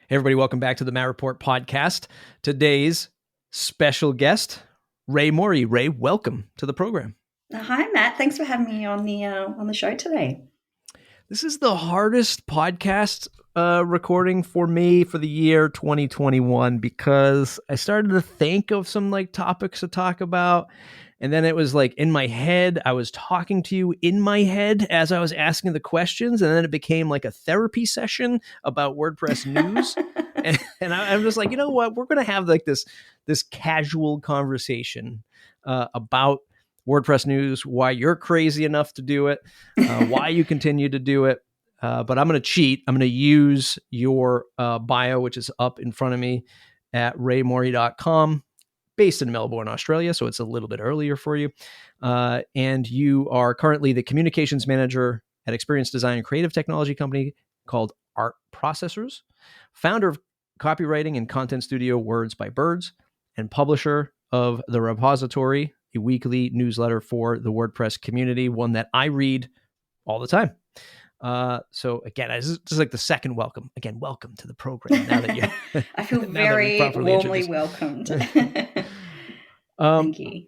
Hey, everybody, welcome back to the Matt Report podcast. Today's special guest, Rae Morey. Rae, welcome to the program. Hi, Matt. Thanks for having me on the show today. This is the hardest podcast recording for me for the year 2021 because I started to think of some topics to talk about. And then it was in my head, I was talking to you in my head as I was asking the questions. And then it became like a therapy session about WordPress news. and I'm just like, you know what? We're going to have this casual conversation about WordPress news, why you're crazy enough to do it, why you continue to do it. But I'm going to cheat. I'm going to use your bio, which is up in front of me at raemorey.com. Based in Melbourne, Australia, so it's a little bit earlier for you. And you are currently the communications manager at experience design and creative technology company called Art Processors, founder of copywriting and content studio Words by Birds, and publisher of The Repository, a weekly newsletter for the WordPress community, one that I read all the time. So again, this is like the second welcome. Again, welcome to the program. Now that you, I feel very warmly welcomed. Thank you.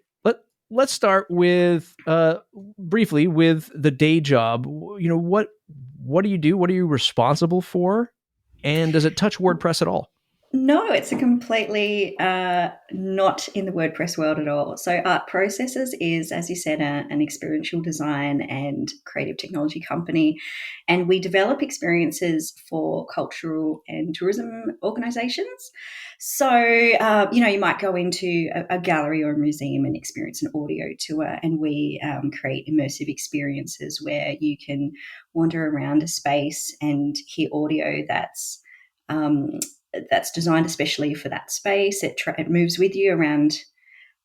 Let's start with briefly with the day job. You know, what do you do? What are you responsible for? And does it touch WordPress at all? No, it's a completely not in the WordPress world at all. So Art Processors is, as you said, an experiential design and creative technology company. And we develop experiences for cultural and tourism organizations. So, you might go into a gallery or a museum and experience an audio tour, and we create immersive experiences where you can wander around a space and hear audio that's designed especially for that space. It moves with you around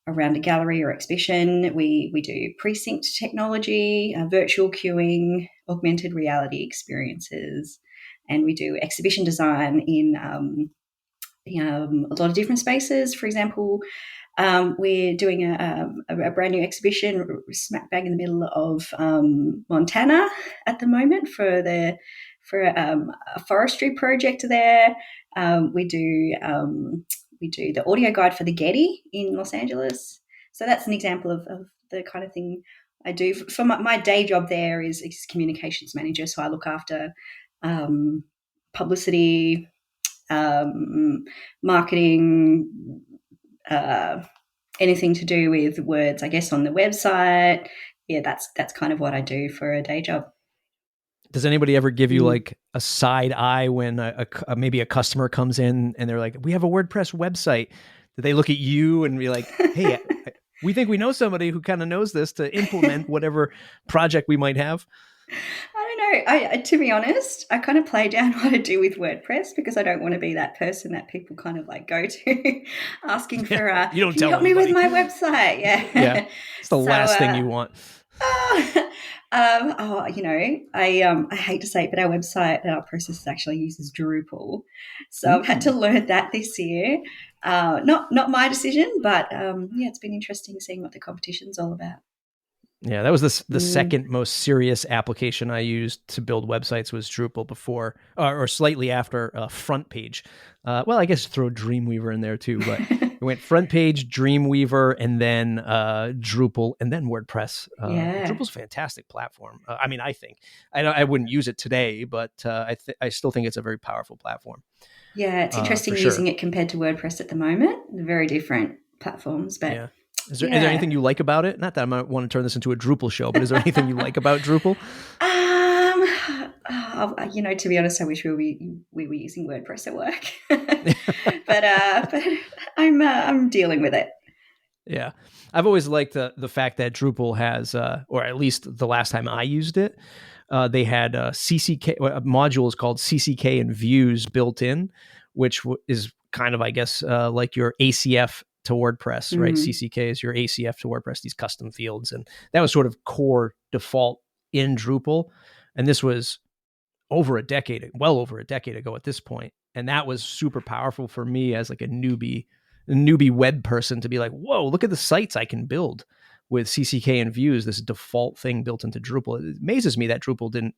a gallery or exhibition. We do precinct technology, virtual queuing, augmented reality experiences, and we do exhibition design in a lot of different spaces. For example, we're doing a brand new exhibition smack bang in the middle of Montana at the moment for a forestry project there. We do the audio guide for the Getty in Los Angeles. So that's an example of the kind of thing I do. For my day job there is communications manager. So I look after publicity, marketing, anything to do with words, I guess, on the website. Yeah, that's kind of what I do for a day job. Does anybody ever give you a side eye when maybe a customer comes in and they're like, we have a WordPress website? Do they look at you and be like, hey, we think we know somebody who kind of knows this to implement whatever project we might have? I don't know. To be honest, I kind of play down what I do with WordPress because I don't want to be that person that people kind of go to asking for, you don't can tell you help me with my website? Yeah. It's the last thing you want. I hate to say it, but our website, our process actually uses Drupal. So I've had to learn that this year. Not my decision, but it's been interesting seeing what the competition's all about. Yeah, that was the second most serious application I used to build websites was Drupal before, or slightly after Front Page. Well, I guess throw Dreamweaver in there too, but it went Front Page, Dreamweaver, and then Drupal, and then WordPress. Drupal's a fantastic platform. I think. I wouldn't use it today, but I still think it's a very powerful platform. Yeah, it's interesting using it compared to WordPress at the moment. Very different platforms, but... Yeah. Is there anything you like about it? Not that I might want to turn this into a Drupal show, but is there anything you like about Drupal? To be honest, I wish we were using WordPress at work, but I'm dealing with it. Yeah, I've always liked the fact that Drupal has, or at least the last time I used it, they had CCK modules called CCK and views built in, which is kind of, I guess, like your ACF to WordPress, right? CCK is your ACF to WordPress, these custom fields. And that was sort of core default in Drupal. And this was well over a decade ago at this point. And that was super powerful for me as like a newbie web person to be like, whoa, look at the sites I can build with CCK and views, this default thing built into Drupal. It amazes me that Drupal didn't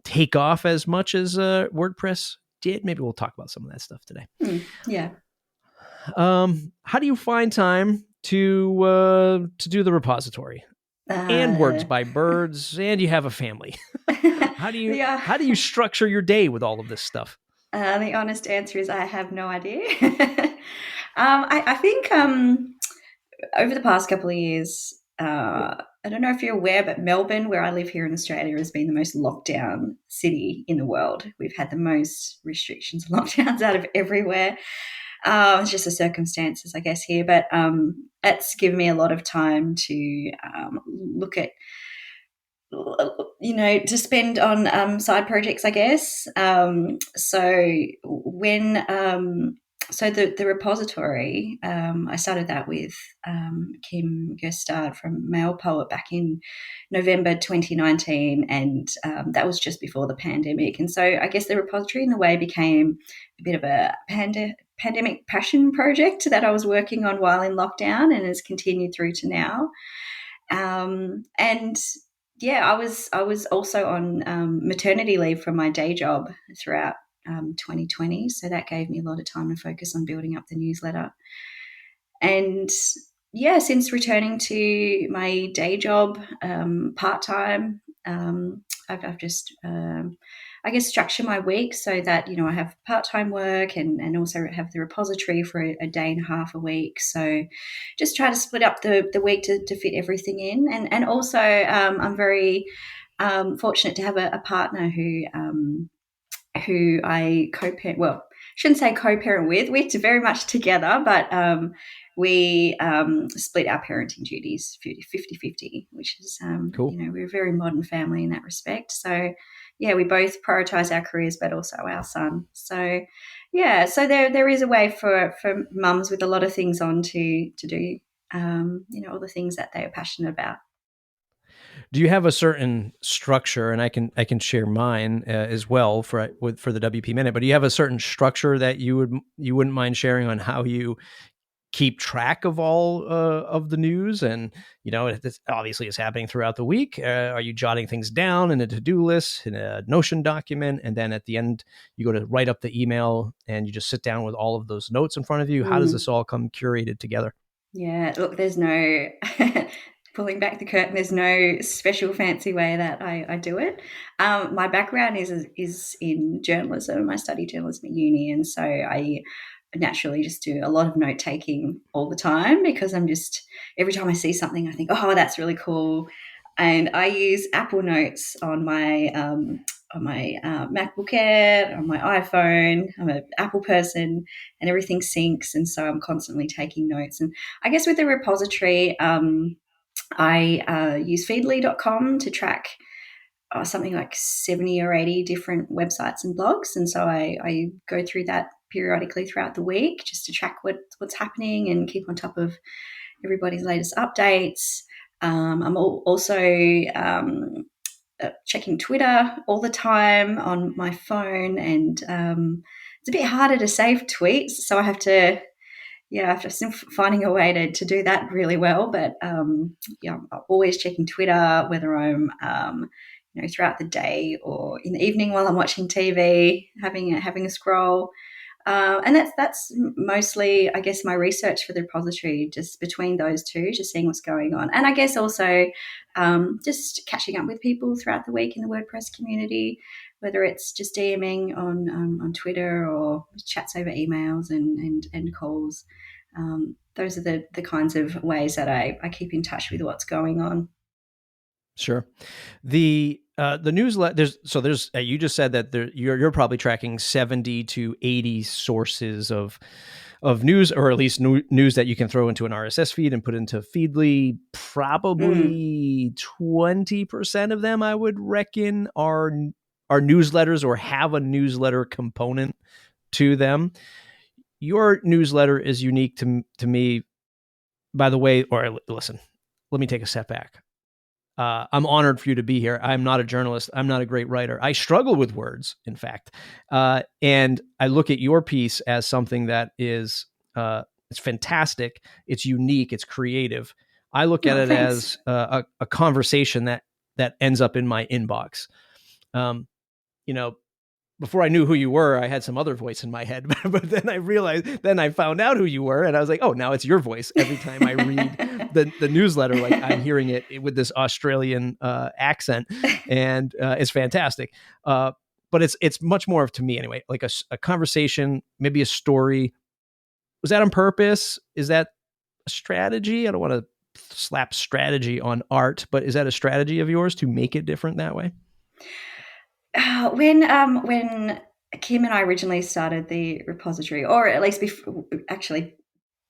take off as much as WordPress did. Maybe we'll talk about some of that stuff today. Yeah. How do you find time to do the repository and Words by Birds, and you have a family? How do you structure your day with all of this stuff? The honest answer is I have no idea. I think over the past couple of years, I don't know if you're aware, but Melbourne, where I live here in Australia, has been the most locked down city in the world. We've had the most restrictions and lockdowns out of everywhere. It's just the circumstances, I guess, here. But it's given me a lot of time to look at, to spend on side projects, I guess. So the repository, I started that with Kim Gerstad from Male Poet back in November 2019, and that was just before the pandemic. And so I guess the repository in a way became a bit of a pandemic passion project that I was working on while in lockdown and has continued through to now. And yeah, I was also on maternity leave from my day job throughout 2020, so that gave me a lot of time to focus on building up the newsletter. And yeah, since returning to my day job part-time, I've just I guess structure my week so that I have part-time work and also have the repository for a day and a half a week. So just try to split up the week to fit everything in. And also I'm very fortunate to have a partner who I co-parent, well, shouldn't say co-parent with, we're very much together, but we split our parenting duties 50-50, which is, cool. We're a very modern family in that respect. So yeah, we both prioritize our careers, but also our son. So yeah, so there is a way for mums with a lot of things on to do, all the things that they are passionate about. Do you have a certain structure, and I can share mine as well for the WP Minute, but do you have a certain structure that you wouldn't mind sharing on how you keep track of all of the news? And this obviously is happening throughout the week. Are you jotting things down in a to-do list, in a Notion document, and then at the end you go to write up the email and you just sit down with all of those notes in front of you? How does this all come curated together? Yeah, look, there's no pulling back the curtain. There's no special fancy way that I do it. My background is in journalism. I study journalism at uni, and so I naturally just do a lot of note taking all the time because every time I see something, I think, oh, that's really cool. And I use Apple Notes on my MacBook Air, on my iPhone. I'm an Apple person, and everything syncs, and so I'm constantly taking notes. And I guess with the repository, I use feedly.com to track something like 70 or 80 different websites and blogs, and so I go through that periodically throughout the week just to track what's happening and keep on top of everybody's latest updates. I'm also checking Twitter all the time on my phone, and it's a bit harder to save tweets, so I have to finding a way to do that really well. But I'm always checking Twitter, whether I'm throughout the day or in the evening while I'm watching TV, having a scroll. And that's mostly, I guess, my research for the repository, just between those two, just seeing what's going on. And I guess also just catching up with people throughout the week in the WordPress community, whether it's just DMing on Twitter or chats over emails and calls. Those are the kinds of ways that I keep in touch with what's going on. Sure. The newsletter, there's you just said that you're probably tracking 70 to 80 sources of news, or at least news that you can throw into an RSS feed and put into Feedly. Probably 20% of them, I would reckon, are newsletters or have a newsletter component to them. Your newsletter is unique to me, by the way. Or listen, let me take a step back. I'm honored for you to be here. I'm not a journalist. I'm not a great writer. I struggle with words, in fact. And I look at your piece as something that is it's fantastic. It's unique. It's creative. I look at it thanks. as a conversation that ends up in my inbox. before I knew who you were, I had some other voice in my head, but then I found out who you were, and I was like, oh, now it's your voice. Every time I read the newsletter, like I'm hearing it with this Australian accent, and it's fantastic. But it's much more of, to me anyway, like a conversation, maybe a story. Was that on purpose? Is that a strategy? I don't want to slap strategy on art, but is that a strategy of yours to make it different that way? When Kim and I originally started the repository, or at least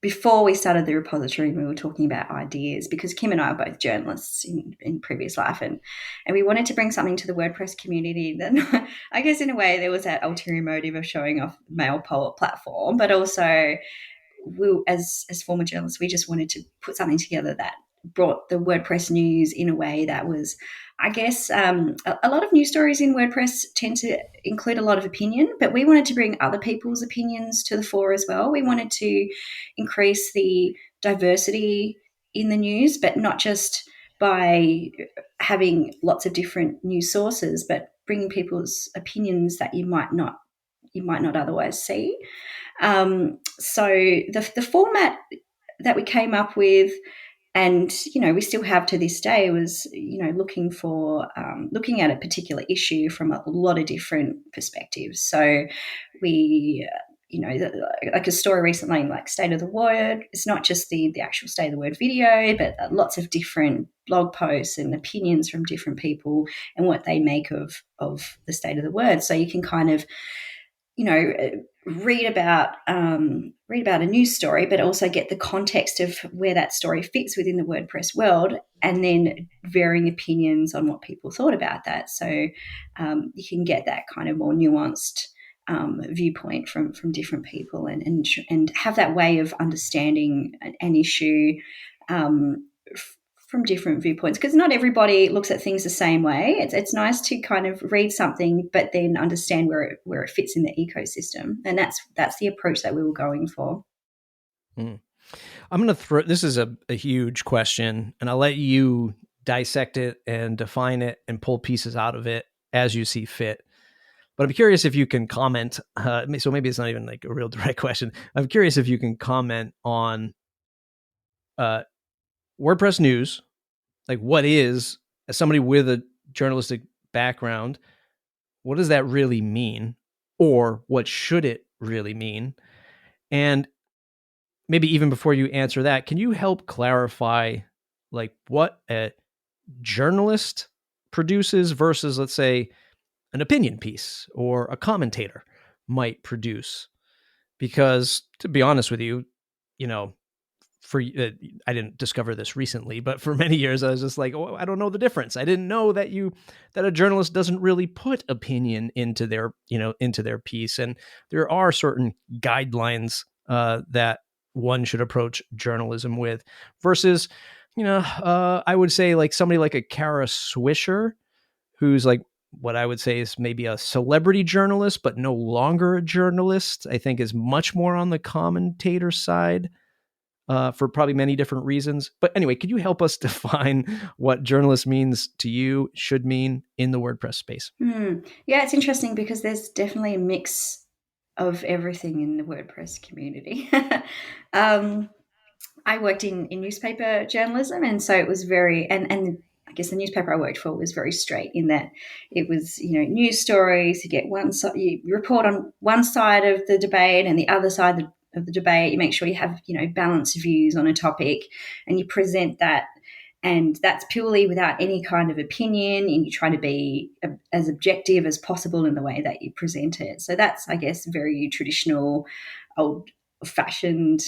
before we started the repository, we were talking about ideas, because Kim and I are both journalists in previous life, and we wanted to bring something to the WordPress community. Then I guess in a way there was that ulterior motive of showing off male poet platform, but also as former journalists, we just wanted to put something together that brought the WordPress news in a way that was, I guess, a lot of news stories in WordPress tend to include a lot of opinion, but we wanted to bring other people's opinions to the fore as well. We wanted to increase the diversity in the news, but not just by having lots of different news sources, but bringing people's opinions that you might not otherwise see. So the format that we came up with, and we still have to this day, was looking at a particular issue from a lot of different perspectives. So we like a story recently, like State of the Word. It's not just the actual State of the Word video, but lots of different blog posts and opinions from different people and what they make of the State of the Word. So you can kind of read about a news story, but also get the context of where that story fits within the WordPress world, and then varying opinions on what people thought about that. So you can get that kind of more nuanced viewpoint from different people, and have that way of understanding an issue from different viewpoints, because not everybody looks at things the same way. It's nice to kind of read something, but then understand where it fits in the ecosystem, and that's the approach that we were going for. I'm going to throw, this is a huge question, and I'll let you dissect it and define it and pull pieces out of it as you see fit. But I'm curious if you can comment. So maybe it's not even like a real direct question. I'm curious if you can comment on WordPress news, like what is, as somebody with a journalistic background, what does that really mean? Or what should it really mean? And maybe even before you answer that, can you help clarify like what a journalist produces versus, let's say, an opinion piece or a commentator might produce? Because to be honest with you, I didn't discover this recently, but for many years I was just like, oh, I don't know the difference. I didn't know that a journalist doesn't really put opinion into their piece, and there are certain guidelines that one should approach journalism with. Versus, I would say like somebody like a Kara Swisher, who's like what I would say is maybe a celebrity journalist, but no longer a journalist. I think is much more on the commentator side. For probably many different reasons. But anyway, could you help us define what journalist means to you, should mean in the WordPress space? Yeah, it's interesting because there's definitely a mix of everything in the WordPress community. I worked in newspaper journalism, and so it was very, and I guess the newspaper I worked for was very straight in that it was, news stories. You get one side, you report on one side of the debate and the other side of the debate. You make sure you have, balanced views on a topic, and you present that. And that's purely without any kind of opinion, and you try to be as objective as possible in the way that you present it. So that's, I guess, very traditional, old-fashioned,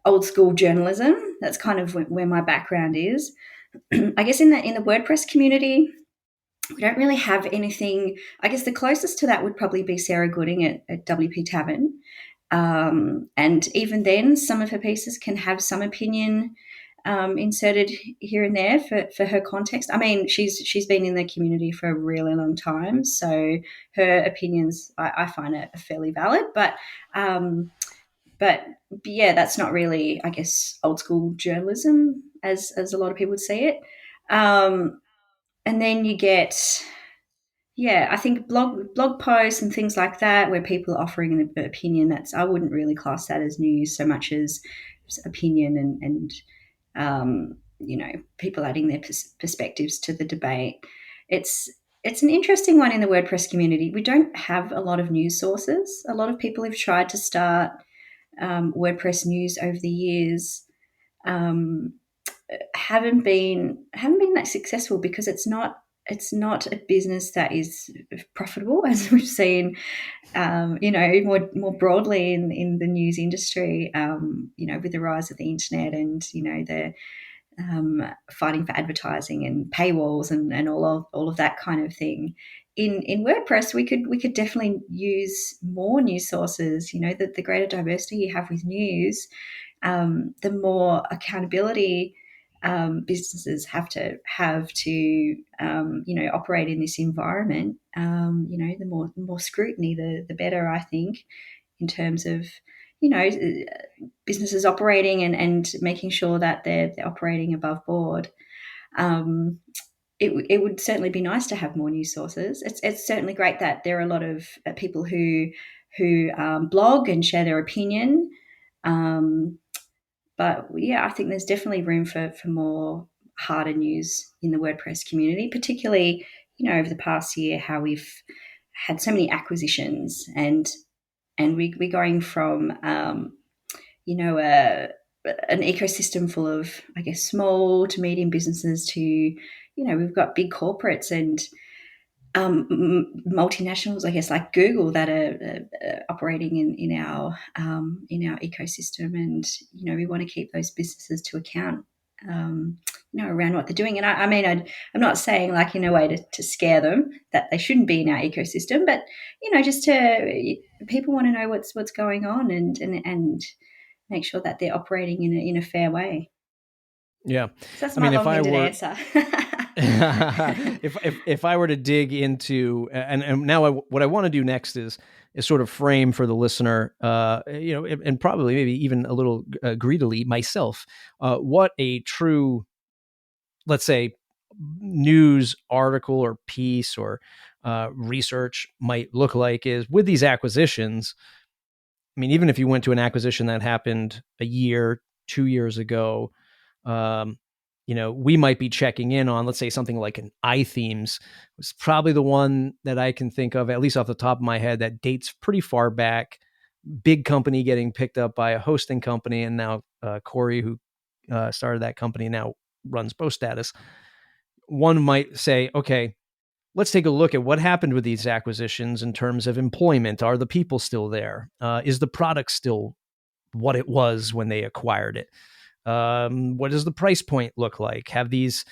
old-school journalism. That's kind of where my background is. I guess in the WordPress community, we don't really have anything. I guess the closest to that would probably be Sarah Gooding at WP Tavern. And even then, some of her pieces can have some opinion inserted here and there for her context. I mean, she's been in the community for a really long time, so her opinions I find are fairly valid. But yeah, that's not really, I guess, old school journalism as a lot of people would see it. And then you get Yeah, I think blog posts and things like that, where people are offering an opinion, that's, I wouldn't really class that as news so much as opinion, and people adding their perspectives to the debate. It's it's an interesting one in the WordPress community. We don't have a lot of news sources. A lot of people have tried to start WordPress news over the years. Um, haven't been that successful because it's not a business that is profitable, as we've seen, more broadly in the news industry, with the rise of the internet, and the fighting for advertising and paywalls, and all of that kind of thing. In WordPress, we could definitely use more news sources. The greater diversity you have with news, the more accountability businesses have to operate in this environment. The more scrutiny, the better, I think, in terms of you know businesses operating, and making sure that they're operating above board. Um, it would certainly be nice to have more news sources. It's certainly great that there are a lot of people who blog and share their opinion. Um, but yeah, I think there's definitely room for more harder news in the WordPress community, particularly over the past year, how we've had so many acquisitions, and we're going from an ecosystem full of, I guess, small to medium businesses to we've got big corporates and multinationals, I guess, like Google, that are operating in our ecosystem, and we want to keep those businesses to account, around what they're doing. And I mean, I'm not saying, like, in a way to scare them that they shouldn't be in our ecosystem, but just to people want to know what's going on, and make sure that they're operating in a fair way. Yeah. So that's I my mean, if I long-winded were answer. if I were to dig into, and now what I want to do next is sort of frame for the listener, and probably maybe even a little greedily myself, what a true, let's say, news article or piece or research might look like is with these acquisitions. I mean, even if you went to an acquisition that happened a year, 2 years ago, um, we might be checking in on, let's say, something like an iThemes. Was probably the one that I can think of, at least off the top of my head, that dates pretty far back. Big company getting picked up by a hosting company, and now Corey, who started that company, now runs Post Status. One might say, okay, let's take a look at what happened with these acquisitions in terms of employment. Are the people still there? Is the product still what it was when they acquired it? What does the price point look like? Have these,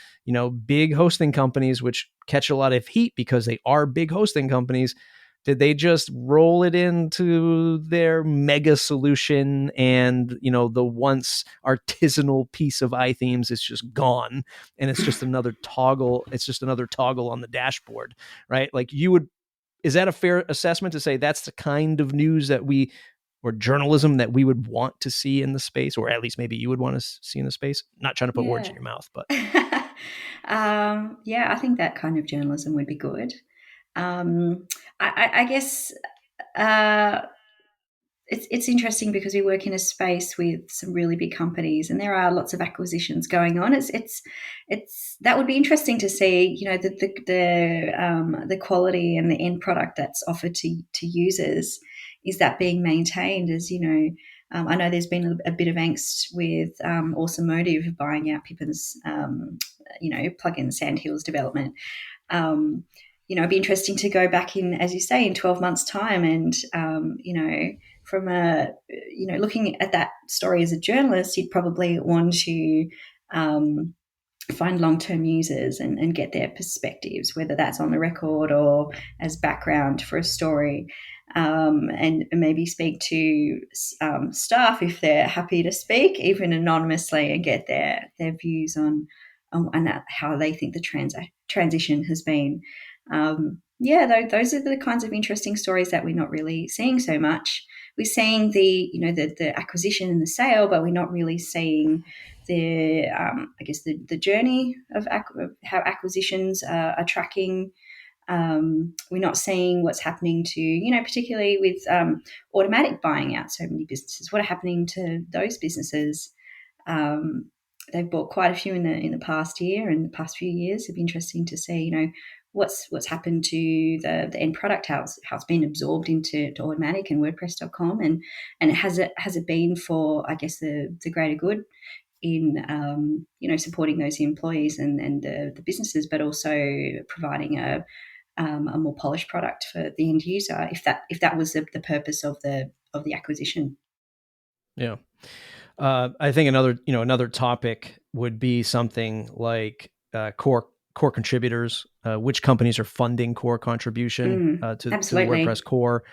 big hosting companies, which catch a lot of heat because they are big hosting companies, did they just roll it into their mega solution, and the once artisanal piece of iThemes is just gone, and it's just another toggle? It's just another toggle on the dashboard, right? Like, is that a fair assessment to say that's the kind of news that we, or journalism that we would want to see in the space, or at least maybe you would want to see in the space? Not trying to put words Yeah. in your mouth, but Yeah, I think that kind of journalism would be good. I guess uh, it's interesting because we work in a space with some really big companies, and there are lots of acquisitions going on. It's that would be interesting to see, the quality and the end product that's offered to users. Is that being maintained? As I know there's been a bit of angst with Awesome Motive buying out Pippin's, plugin Sandhills development. It'd be interesting to go back in, as you say, in 12 months' time, and from looking at that story as a journalist, you'd probably want to find long-term users, and get their perspectives, whether that's on the record or as background for a story, and maybe speak to staff if they're happy to speak, even anonymously, and get their views on and how they think the transition has been. Yeah, those are the kinds of interesting stories that we're not really seeing so much. We're seeing the acquisition and the sale, but we're not really seeing I guess the journey of how acquisitions are tracking. We're not seeing what's happening to, particularly with automatic buying out so many businesses. What are happening to those businesses? They've bought quite a few in the past year and the past few years. It'd be interesting to see, what's happened to the end product, how it's been absorbed into Automatic and WordPress.com, and has it been for, I guess, the greater good in supporting those employees and the businesses, but also providing a more polished product for the end user, if that was the purpose of the acquisition. Yeah. I think another topic would be something like core contributors. Which companies are funding core contribution to the WordPress core?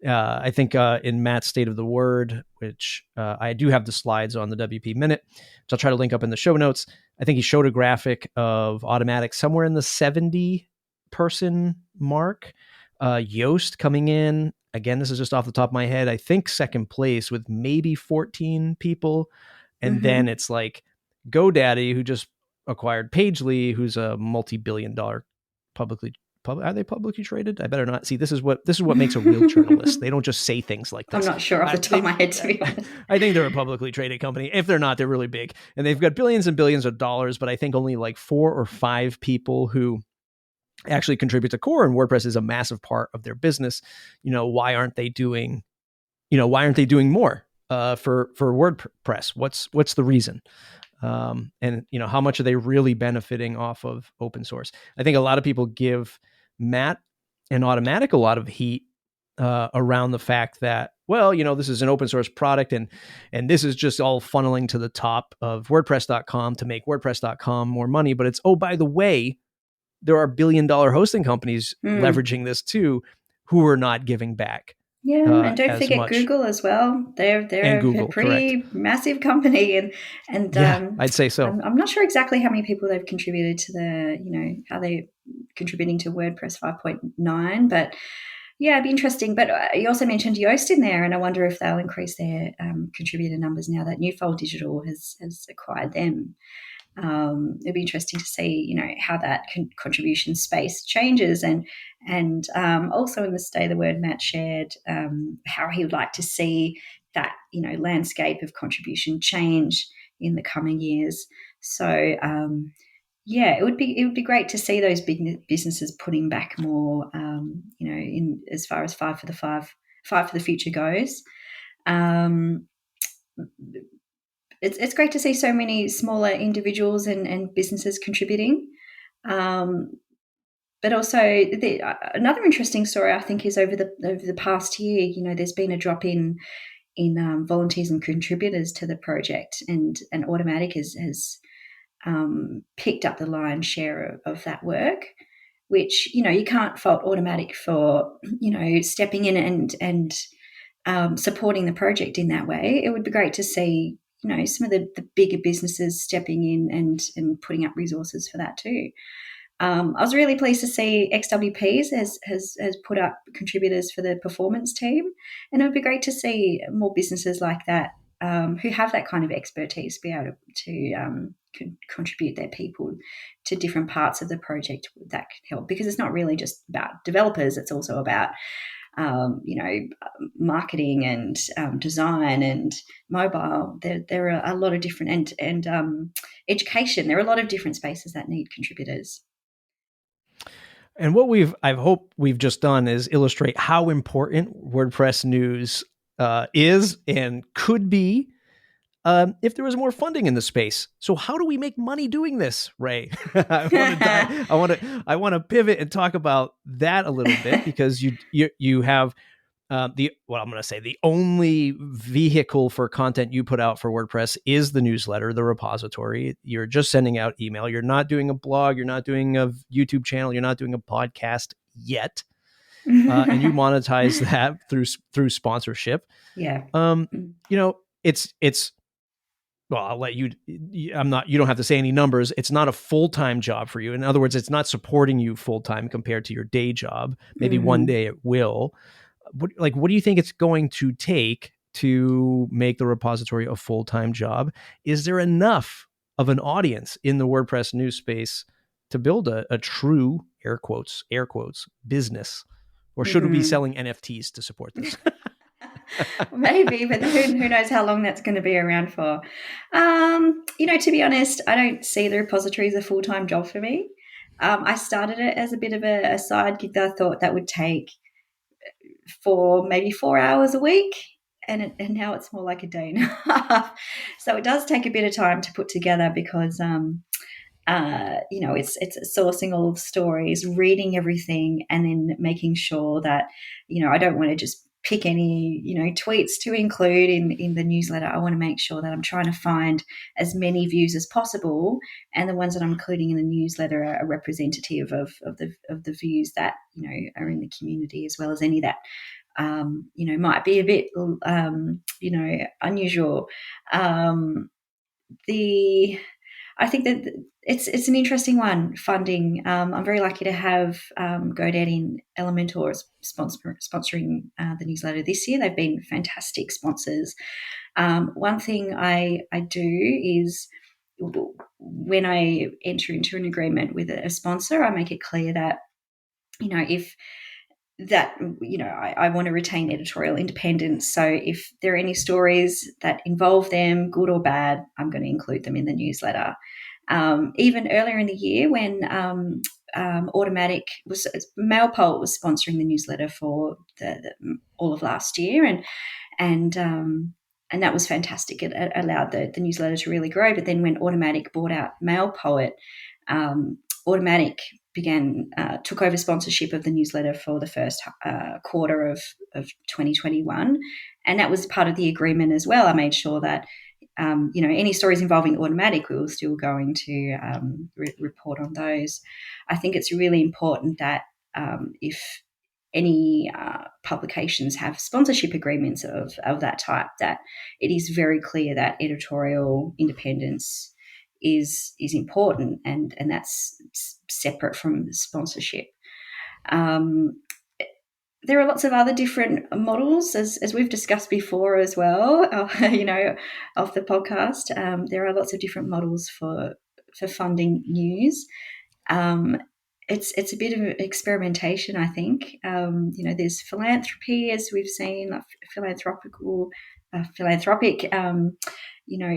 I think in Matt's State of the Word, which I do have the slides on the WP Minute, which I'll try to link up in the show notes. I think he showed a graphic of Automatic somewhere in the 70-person mark. Yoast coming in, again, this is just off the top of my head, I think second place with maybe 14 people. And then it's like GoDaddy, who just acquired Pagely, who's a multi-billion-dollar are they publicly traded? I better not. See, this is what makes a real journalist. They don't just say things like this. I'm not sure off the top of my head, to be honest. I think they're a publicly traded company. If they're not, they're really big. And they've got billions and billions of dollars, but I think only like 4 or 5 people who actually contribute to core, and WordPress is a massive part of their business. Why aren't they doing more for WordPress? What's the reason? And how much are they really benefiting off of open source? I think a lot of people give Matt and Automatic a lot of heat around the fact that, this is an open source product and this is just all funneling to the top of WordPress.com to make WordPress.com more money. But it's, oh, by the way, there are billion-dollar hosting companies leveraging this too, who are not giving back. Yeah, and don't forget much. Google as well. They're Google, a pretty correct. Massive company, and I'd say so. I'm not sure exactly how many people they've contributed to the, how they're contributing to WordPress 5.9, but yeah, it'd be interesting. But you also mentioned Yoast in there, and I wonder if they'll increase their contributor numbers now that Newfold Digital has acquired them. It'd be interesting to see, how that contribution space changes, and also in the State of the Word, Matt shared how he would like to see that landscape of contribution change in the coming years. So it would be great to see those big businesses putting back more, in as far as five for the future goes. It's great to see so many smaller individuals and businesses contributing. But also another interesting story, I think, is over the past year, there's been a drop in volunteers and contributors to the project, and Automatic has picked up the lion's share of that work, which, you can't fault Automatic for, stepping in and supporting the project in that way. It would be great to see some of the bigger businesses stepping in and putting up resources for that too. I was really pleased to see XWPs has put up contributors for the performance team, and it would be great to see more businesses like that who have that kind of expertise be able to contribute their people to different parts of the project that can help, because it's not really just about developers, it's also about marketing and design and mobile. There are a lot of different and education. There are a lot of different spaces that need contributors. And what I hope we've just done is illustrate how important WordPress news is and could be if there was more funding in the space. So how do we make money doing this, Rae? I want to pivot and talk about that a little bit, because you have the only vehicle for content you put out for WordPress is the newsletter, the repository. You're just sending out email. You're not doing a blog. You're not doing a YouTube channel. You're not doing a podcast yet. And you monetize that through sponsorship. Yeah. It's well, I'll let you, you don't have to say any numbers. It's not a full-time job for you. In other words, it's not supporting you full-time compared to your day job. Maybe one day it will. What do you think it's going to take to make the repository a full-time job? Is there enough of an audience in the WordPress news space to build a true air quotes business? Or should we be selling NFTs to support this? Maybe, but who knows how long that's going to be around for. To be honest, I don't see the repository as a full-time job for me. I started it as a bit of a side gig that I thought that would take for maybe 4 hours a week. And now it's more like a day and a half. So it does take a bit of time to put together because it's sourcing all of the stories, reading everything, and then making sure that, I don't want to just pick any, tweets to include in the newsletter. I want to make sure that I'm trying to find as many views as possible, and the ones that I'm including in the newsletter are representative of the views that, are in the community, as well as any that might be a bit unusual. I think that it's an interesting one, funding. I'm very lucky to have GoDaddy and Elementor sponsoring the newsletter this year. They've been fantastic sponsors. One thing I do is when I enter into an agreement with a sponsor, I make it clear that, if that, I want to retain editorial independence. So if there are any stories that involve them, good or bad, I'm going to include them in the newsletter. Even earlier in the year when Automatic MailPulse was sponsoring the newsletter for all of last year, and that was fantastic. It allowed the newsletter to really grow. But then when Automatic bought out MailPoet, Automatic took over sponsorship of the newsletter for the first quarter of 2021, and that was part of the agreement as well. I made sure that any stories involving Automatic, we were still going to report on those. I think it's really important that if any publications have sponsorship agreements of that type, that it is very clear that editorial independence is important, and that's separate from sponsorship. There are lots of other different models, as we've discussed before as well, off the podcast. There are lots of different models for funding news. It's a bit of experimentation, I think. There's philanthropy, as we've seen, like philanthropic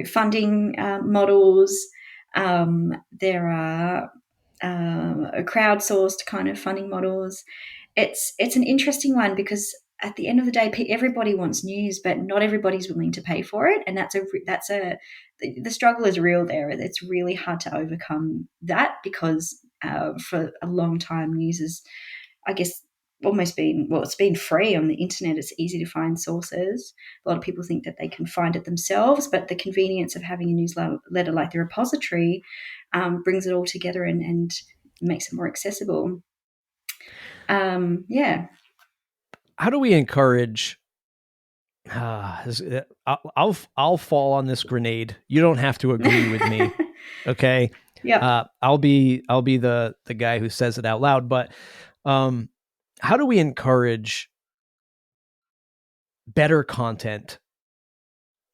funding models. There are crowdsourced kind of funding models. It's an interesting one because at the end of the day, everybody wants news, but not everybody's willing to pay for it, and the struggle is real there. It's really hard to overcome that because for a long time, news is, I guess, it's been free on the internet. It's easy to find sources. A lot of people think that they can find it themselves, but the convenience of having a newsletter like the repository brings it all together and makes it more accessible. How do we encourage? I'll fall on this grenade. You don't have to agree with me, okay? Yeah. I'll be the guy who says it out loud. But how do we encourage better content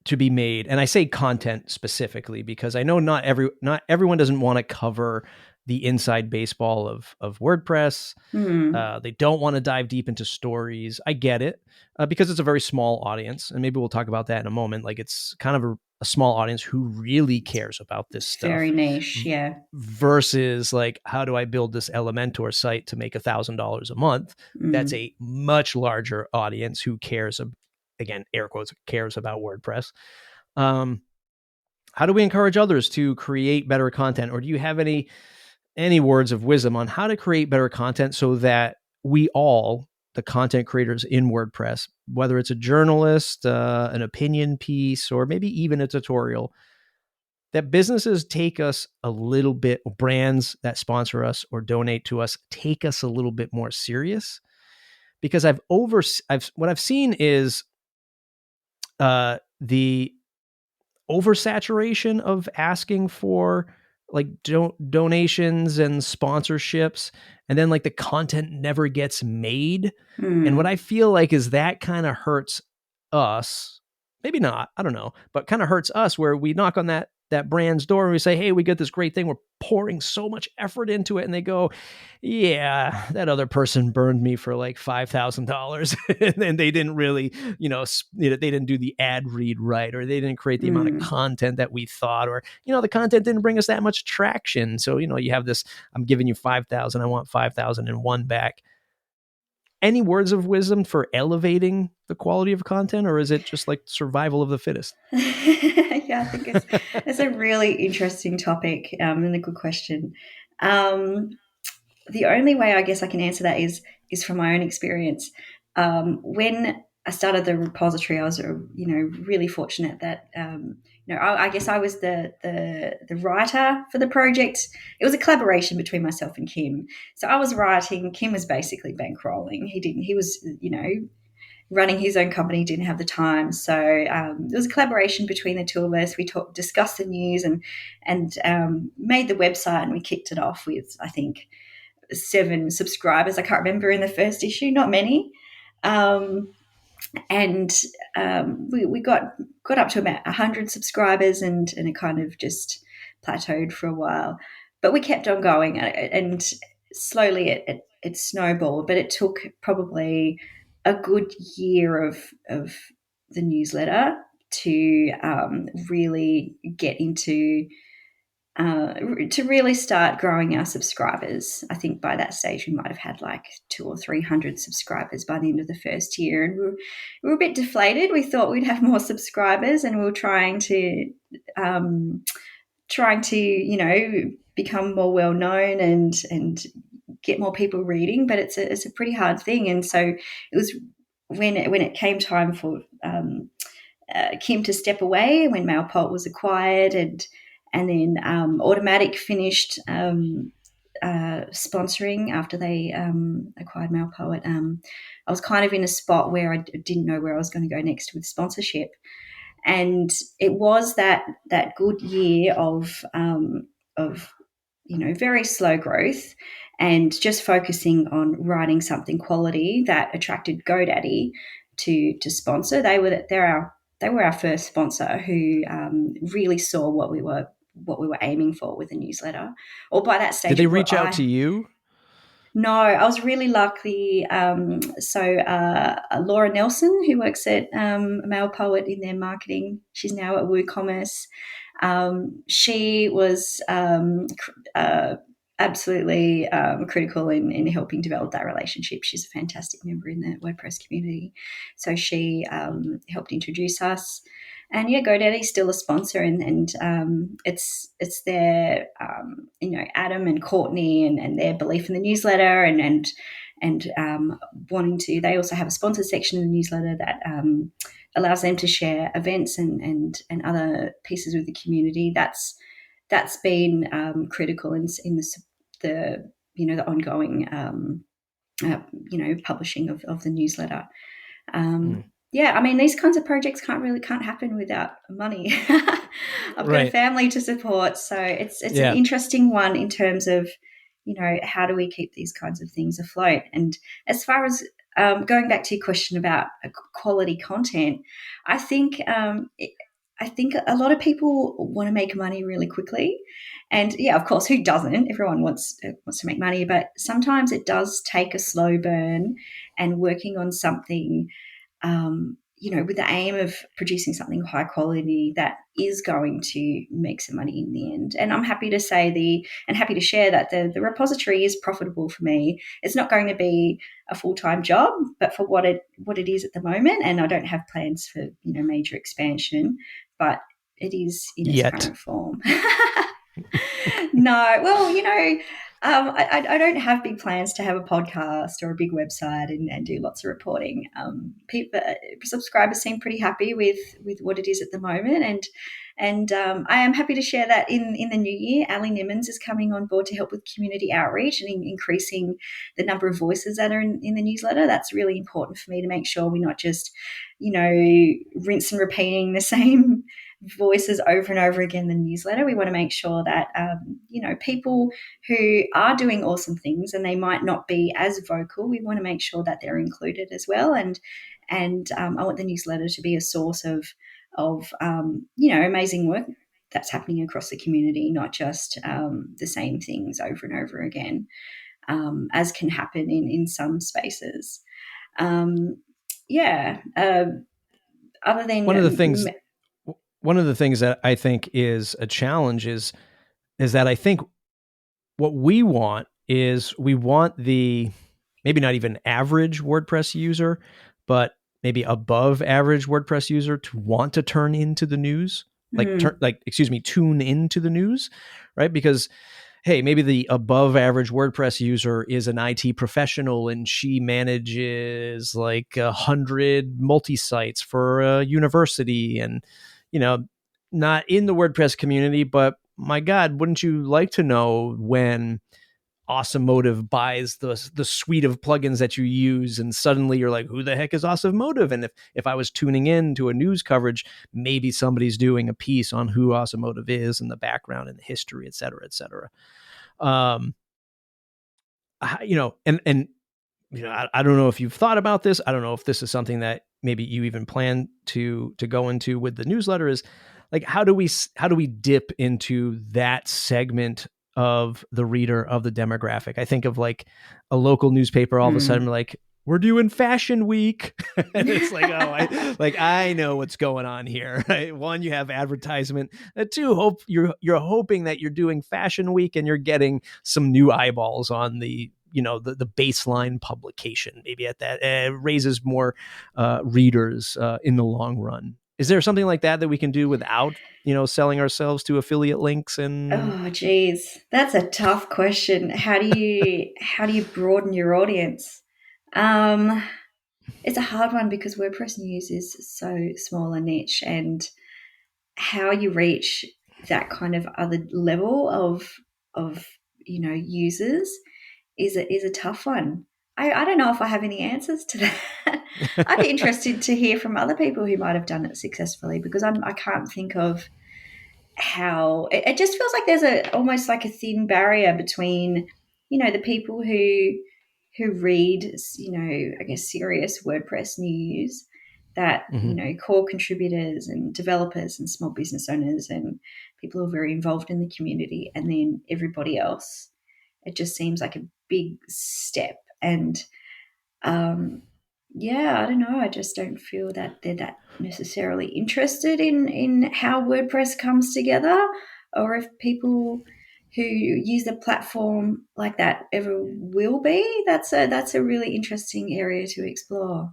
to be made? And I say content specifically because I know not everyone doesn't want to cover the inside baseball of WordPress. They don't want to dive deep into stories. I get it because it's a very small audience, and maybe we'll talk about that in a moment. Like, it's kind of a small audience who really cares about this stuff. Very niche, yeah. Versus like, how do I build this Elementor site to make $1,000 a month? That's a much larger audience who cares, again, air quotes, cares about WordPress. How do we encourage others to create better content? Or do you have any words of wisdom on how to create better content so that we all, the content creators in WordPress, whether it's a journalist, an opinion piece, or maybe even a tutorial, that businesses take us a little bit, brands that sponsor us or donate to us, take us a little bit more serious? Because what I've seen is the oversaturation of asking for like donations and sponsorships, and then like the content never gets made. And what I feel like is that kind of hurts us. Maybe not, I don't know, but kind of hurts us, where we knock on that that brand's door and we say, hey, we got this great thing. We're pouring so much effort into it. And they go, yeah, that other person burned me for like $5,000 and they didn't really, they didn't do the ad read right, or they didn't create the amount of content that we thought, or, the content didn't bring us that much traction. So, you have this, I'm giving you 5,000, I want 5,001 back. Any words of wisdom for elevating the quality of content, or is it just like survival of the fittest? Yeah, I think it's a really interesting topic and a good question. The only way I guess I can answer that is from my own experience. When I started the repository, I was really fortunate that I guess I was the writer for the project. It was a collaboration between myself and Kim. So I was writing. Kim was basically bankrolling. He was running his own company, didn't have the time. So it was a collaboration between the two of us. We discussed the news and made the website, and we kicked it off with, I think, 7 subscribers. I can't remember in the first issue, not many. We got up to about 100 subscribers, and it kind of just plateaued for a while. But we kept on going, and slowly it snowballed. But it took probably a good year of the newsletter to really get into to really start growing our subscribers. I think by that stage we might have had like 200 or 300 subscribers by the end of the first year, and we were a bit deflated. We thought we'd have more subscribers, and we were trying to become more well known and get more people reading, but it's a pretty hard thing. And so it was when it came time for Kim to step away, when Mailpult was acquired, and then Automatic finished sponsoring after they acquired Mailpult. I was kind of in a spot where I didn't know where I was going to go next with sponsorship, and it was that good year of very slow growth, and just focusing on writing something quality that attracted GoDaddy to sponsor. They were our first sponsor, who really saw what we were aiming for with the newsletter. Or by that stage, did they reach out to you? No, I was really lucky. Laura Nelson, who works at Mailpoet in their marketing, she's now at WooCommerce. She was absolutely critical in helping develop that relationship. She's a fantastic member in the WordPress community. So she helped introduce us. And yeah, GoDaddy's still a sponsor, and it's their Adam and Courtney and their belief in the newsletter and wanting to. They also have a sponsor section in the newsletter that allows them to share events and other pieces with the community. That's been critical in the ongoing publishing of the newsletter. Yeah, I mean, these kinds of projects can't happen without money. I've got a family to support, so it's an interesting one in terms of, how do we keep these kinds of things afloat? And as far as going back to your question about quality content, I think a lot of people want to make money really quickly, and yeah, of course, who doesn't? Everyone wants to make money, but sometimes it does take a slow burn and working on something. With the aim of producing something high quality that is going to make some money in the end. And I'm happy to happy to share that the repository is profitable for me. It's not going to be a full-time job, but for what it is at the moment, and I don't have plans for major expansion, but it is in its current form. No, well, I don't have big plans to have a podcast or a big website and do lots of reporting. Subscribers seem pretty happy with what it is at the moment, and I am happy to share that in the new year, Ali Nimmons is coming on board to help with community outreach and increasing the number of voices that are in the newsletter. That's really important for me to make sure we're not just, rinse and repeating the same voices over and over again in the newsletter. We want to make sure that people who are doing awesome things and they might not be as vocal, we want to make sure that they're included as well. And I want the newsletter to be a source of amazing work that's happening across the community, not just the same things over and over again, as can happen in some spaces. Yeah. Other One of the than things one of the things that I think is a challenge is that I think what we want is we want the maybe not even average WordPress user, but maybe above average WordPress user to want to turn into the news, tune into the news, right? Because hey, maybe the above average WordPress user is an IT professional and she manages like 100 multi-sites for a university and, not in the WordPress community, but my God, wouldn't you like to know when Awesomotive buys the suite of plugins that you use, and suddenly you're like, who the heck is Awesomotive? And if I was tuning in to a news coverage, maybe somebody's doing a piece on who Awesomotive is and the background and the history, et cetera, et cetera. Um, I don't know if you've thought about this. I don't know if this is something that maybe you even plan to go into with the newsletter. Is like, how do we dip into that segment of the reader, of the demographic? I think of like a local newspaper all of a sudden like, we're doing Fashion Week. And it's like, I know what's going on here. Right? One, you have advertisement. Two, you're hoping that you're doing Fashion Week and you're getting some new eyeballs on the baseline publication. Maybe at that raises more readers in the long run. Is there something like that we can do without selling ourselves to affiliate links? And oh, geez, that's a tough question. How do you broaden your audience? It's a hard one because WordPress news is so small and niche, and how you reach that kind of other level of users is a tough one. I don't know if I have any answers to that. I'd be interested to hear from other people who might have done it successfully, because I can't think of how it just feels like there's almost like a thin barrier between the people who read I guess serious WordPress news, that core contributors and developers and small business owners and people who are very involved in the community, and then everybody else. It just seems like a big step. And I don't know. I just don't feel that they're that necessarily interested in how WordPress comes together, or if people who use the platform like that ever will be. That's a really interesting area to explore.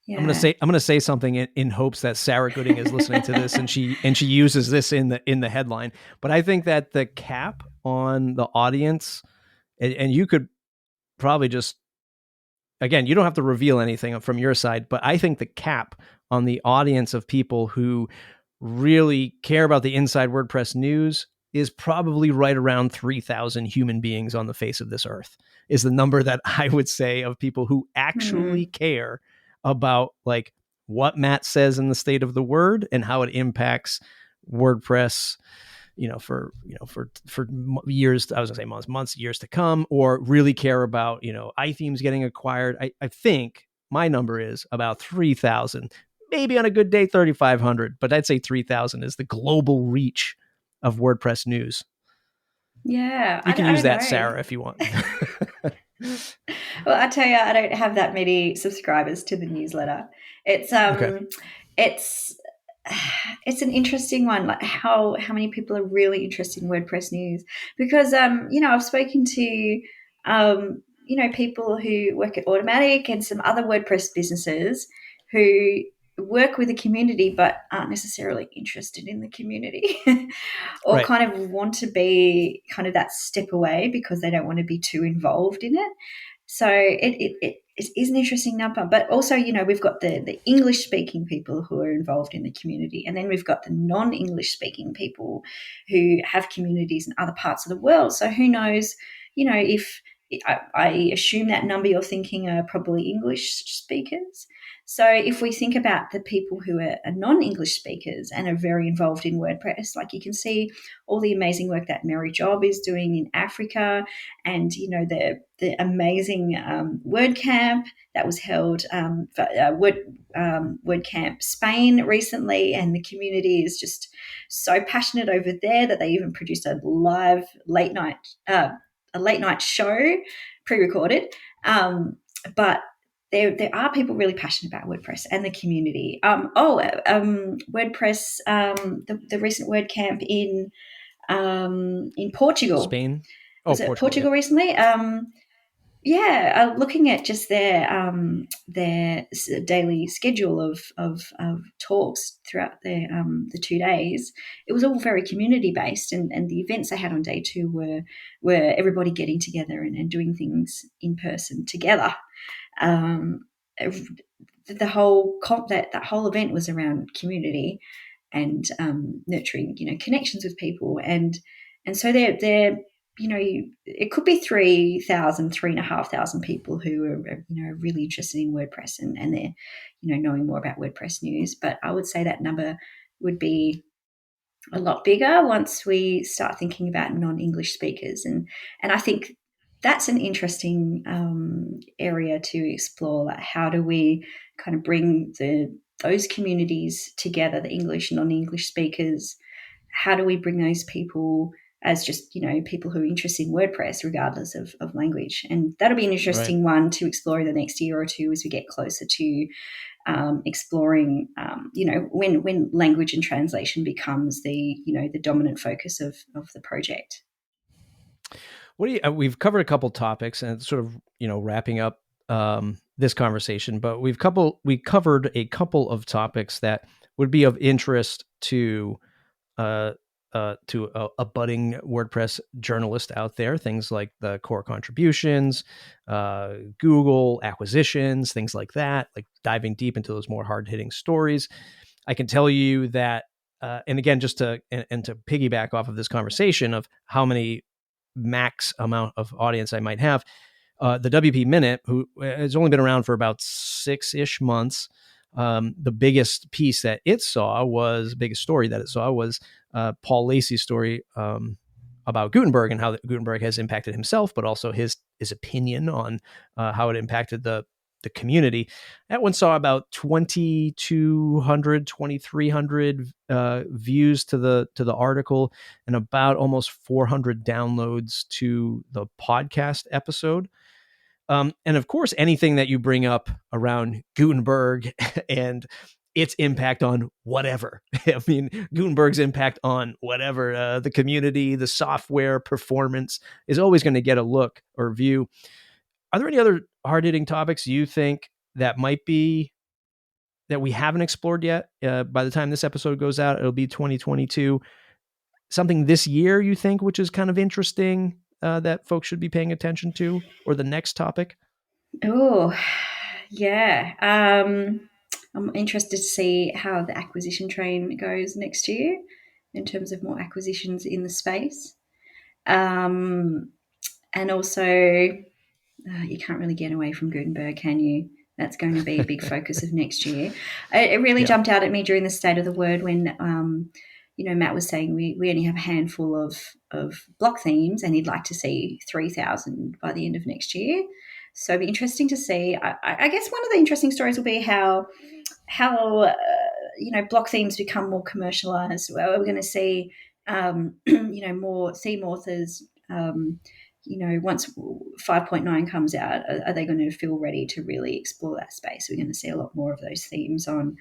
Yeah. I'm gonna say something in hopes that Sarah Gooding is listening to this and she uses this in the headline. But I think that the cap on the audience, and you could probably just, again, you don't have to reveal anything from your side, but I think the cap on the audience of people who really care about the inside WordPress news is probably right around 3,000 human beings on the face of this earth, is the number that I would say of people who actually care about like what Matt says in the State of the Word and how it impacts WordPress, for years, I was gonna say months, years to come, or really care about, iThemes getting acquired. I think my number is about 3,000, maybe on a good day, 3,500, but I'd say 3,000 is the global reach of WordPress news. Yeah. You can use that, know. Sarah, if you want. Well, I tell you, I don't have that many subscribers to the newsletter. It's Okay. it's an interesting one, like how many people are really interested in WordPress news, because I've spoken to people who work at Automatic and some other WordPress businesses who work with the community but aren't necessarily interested in the community or Right. kind of want to be kind of that step away because they don't want to be too involved in it. So it is an interesting number. But also, we've got the English speaking people who are involved in the community. And then we've got the non-English speaking people who have communities in other parts of the world. So who knows, if I assume that number you're thinking are probably English speakers. So if we think about the people who are non-English speakers and are very involved in WordPress, like you can see all the amazing work that Mary Job is doing in Africa, and the amazing WordCamp that was held WordCamp Spain recently, and the community is just so passionate over there that they even produced a live late night show, pre-recorded. But there are people really passionate about WordPress and the community. WordPress, the recent WordCamp in Portugal. Spain. Was it Portugal recently? Looking at just their daily schedule of talks throughout the 2 days, it was all very community based, and the events they had on day two were everybody getting together and doing things in person together. The whole that whole event was around community and nurturing connections with people, and so they're it could be 3,500 people who are really interested in WordPress, and they're knowing more about WordPress news. But I would say that number would be a lot bigger once we start thinking about non-English speakers, and I think that's an interesting area to explore. Like, how do we kind of bring those communities together, the English and non-English speakers? How do we bring those people as just people who are interested in WordPress regardless of language? And that'll be an interesting one to explore in the next year or two as we get closer to exploring when language and translation becomes the dominant focus of the project. We've covered a couple topics, and sort of wrapping up this conversation, but we covered a couple of topics that would be of interest to a budding WordPress journalist out there. Things like the core contributions, Google acquisitions, things like that, like diving deep into those more hard-hitting stories. I can tell you that, and again, just to piggyback off of this conversation of how many max amount of audience I might have, the WP Minute, who has only been around for about 6-ish months, the biggest story that it saw was Paul Lacey's story about Gutenberg, and how Gutenberg has impacted himself, but also his opinion on how it impacted the community. That one saw about 2,200, 2,300 views to the article, and about almost 400 downloads to the podcast episode. And of course, anything that you bring up around Gutenberg and its impact on whatever. I mean, Gutenberg's impact on whatever, the community, the software performance, is always going to get a look or view. Are there any other hard-hitting topics you think that we haven't explored yet? By the time this episode goes out, it'll be 2022. Something this year you think which is kind of interesting that folks should be paying attention to, or the next topic? Oh, yeah. I'm interested to see how the acquisition train goes next year in terms of more acquisitions in the space. And also, you can't really get away from Gutenberg, can you? That's going to be a big focus of next year. It really jumped out at me during the State of the Word when, Matt was saying we only have a handful of block themes, and he'd like to see 3,000 by the end of next year. So it'll be interesting to see. I guess one of the interesting stories will be how block themes become more commercialized. We're going to see more theme authors. Once 5.9 comes out, are they going to feel ready to really explore that space? We're going to see a lot more of those themes on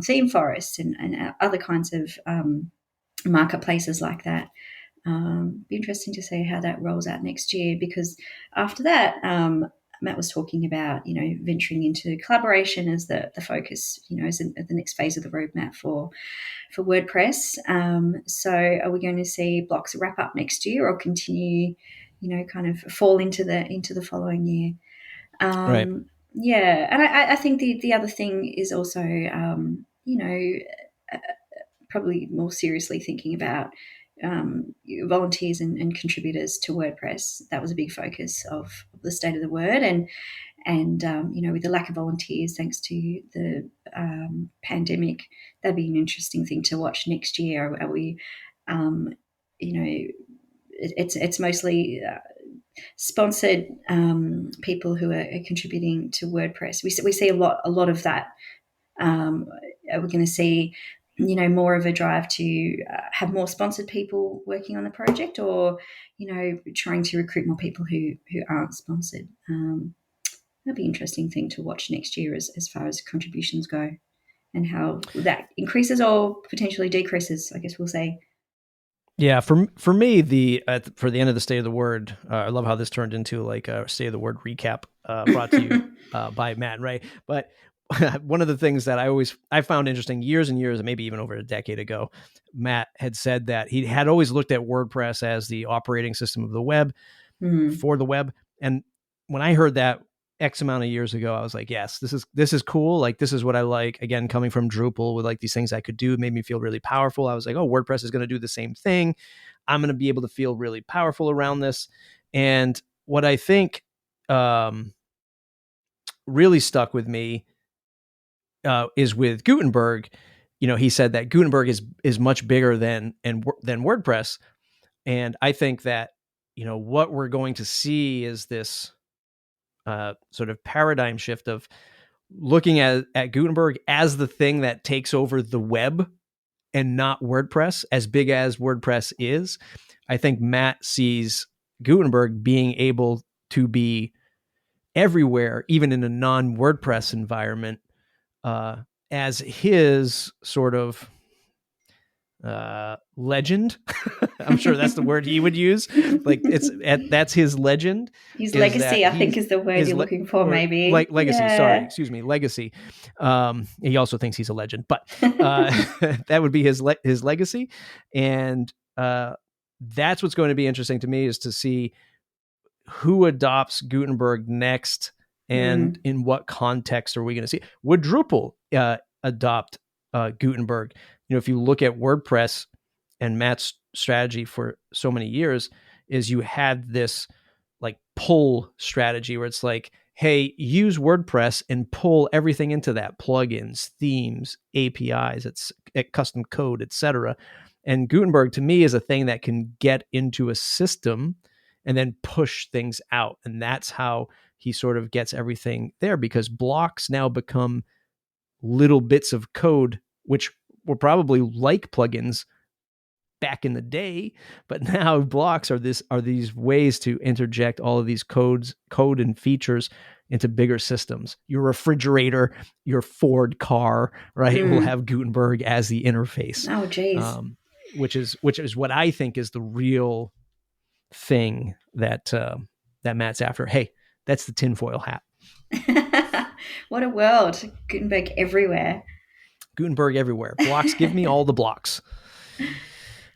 theme forests and other kinds of marketplaces like that. Be interesting to see how that rolls out next year, because after that, Matt was talking about venturing into collaboration as the focus, as the next phase of the roadmap for WordPress. So are we going to see blocks wrap up next year, or continue, kind of fall into the following year? Right. Yeah, and I think the other thing is also probably more seriously thinking about volunteers and contributors to WordPress. That was a big focus of the State of the Word, And with the lack of volunteers, thanks to the pandemic, that'd be an interesting thing to watch next year. Are we, it's mostly sponsored people who are contributing to WordPress. We see a lot of that. Are we going to see, more of a drive to have more sponsored people working on the project, or trying to recruit more people who aren't sponsored? That'll be an interesting thing to watch next year as far as contributions go, and how that increases or potentially decreases, I guess we'll say. Yeah, for me, for the end of the State of the Word, I love how this turned into like a State of the Word recap brought to you by Matt and Rae. But one of the things that I found interesting years and years, maybe even over a decade ago, Matt had said that he had always looked at WordPress as the operating system of the web for the web. And when I heard that X amount of years ago, I was like, yes, this is cool. Like, this is what I like. Again, coming from Drupal with like these things I could do, made me feel really powerful. I was like, oh, WordPress is going to do the same thing. I'm going to be able to feel really powerful around this. And what I think really stuck with me is with Gutenberg. He said that Gutenberg is much bigger than WordPress. And I think that, what we're going to see is this sort of paradigm shift of looking at Gutenberg as the thing that takes over the web and not WordPress, as big as WordPress is. I think Matt sees Gutenberg being able to be everywhere, even in a non-WordPress environment, as his sort of legend. I'm sure that's the word he would use. Like that's his legend. His legacy, I think, is the word you're looking for, maybe. Legacy. Yeah. Sorry, excuse me. Legacy. He also thinks he's a legend, but that would be his legacy. And that's what's going to be interesting to me, is to see who adopts Gutenberg next, and in what context are we going to see? Would Drupal adopt Gutenberg? If you look at WordPress and Matt's strategy for so many years, is you had this like pull strategy where it's like, hey, use WordPress and pull everything into that: plugins, themes, APIs, it's custom code, etc. And Gutenberg, to me, is a thing that can get into a system and then push things out. And that's how he sort of gets everything there, because blocks now become little bits of code, which were probably like plugins back in the day, but now blocks are these ways to interject all of these code and features into bigger systems. Your refrigerator, your Ford car, right, will have Gutenberg as the interface. Oh, geez. Which is what I think is the real thing that Matt's after. Hey, that's the tinfoil hat. What a world. Gutenberg everywhere. Gutenberg everywhere. Blocks, give me all the blocks.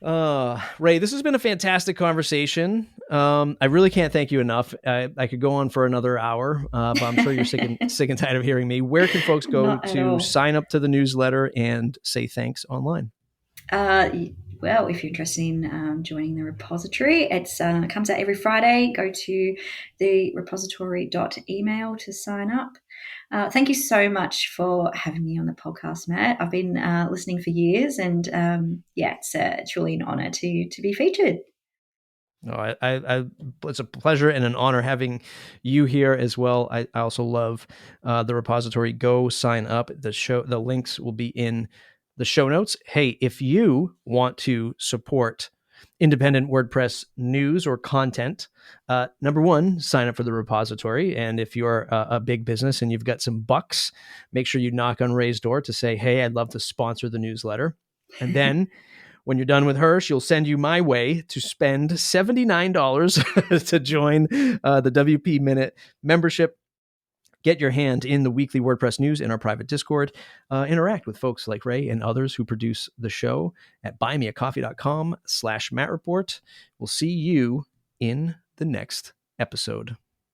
Rae, this has been a fantastic conversation. I really can't thank you enough. I could go on for another hour, but I'm sure you're sick and tired of hearing me. Where can folks go to sign up to the newsletter and say thanks online? Well, if you're interested in joining the repository, it comes out every Friday. Go to the repository.email to sign up. Thank you so much for having me on the podcast, Matt. I've been listening for years, and it's truly an honor to be featured. No, it's a pleasure and an honor having you here as well. I also love the repository. Go sign up. The links will be in the show notes. Hey, if you want to support independent WordPress news or content, number one, sign up for the repository. And if you're a big business and you've got some bucks, make sure you knock on Rae's door to say, hey, I'd love to sponsor the newsletter. And then when you're done with her, she'll send you my way to spend $79 to join the WP Minute membership. Get your hand in the weekly WordPress news in our private Discord. Interact with folks like Rae and others who produce the show at buymeacoffee.com/MattReport. We'll see you in the next episode.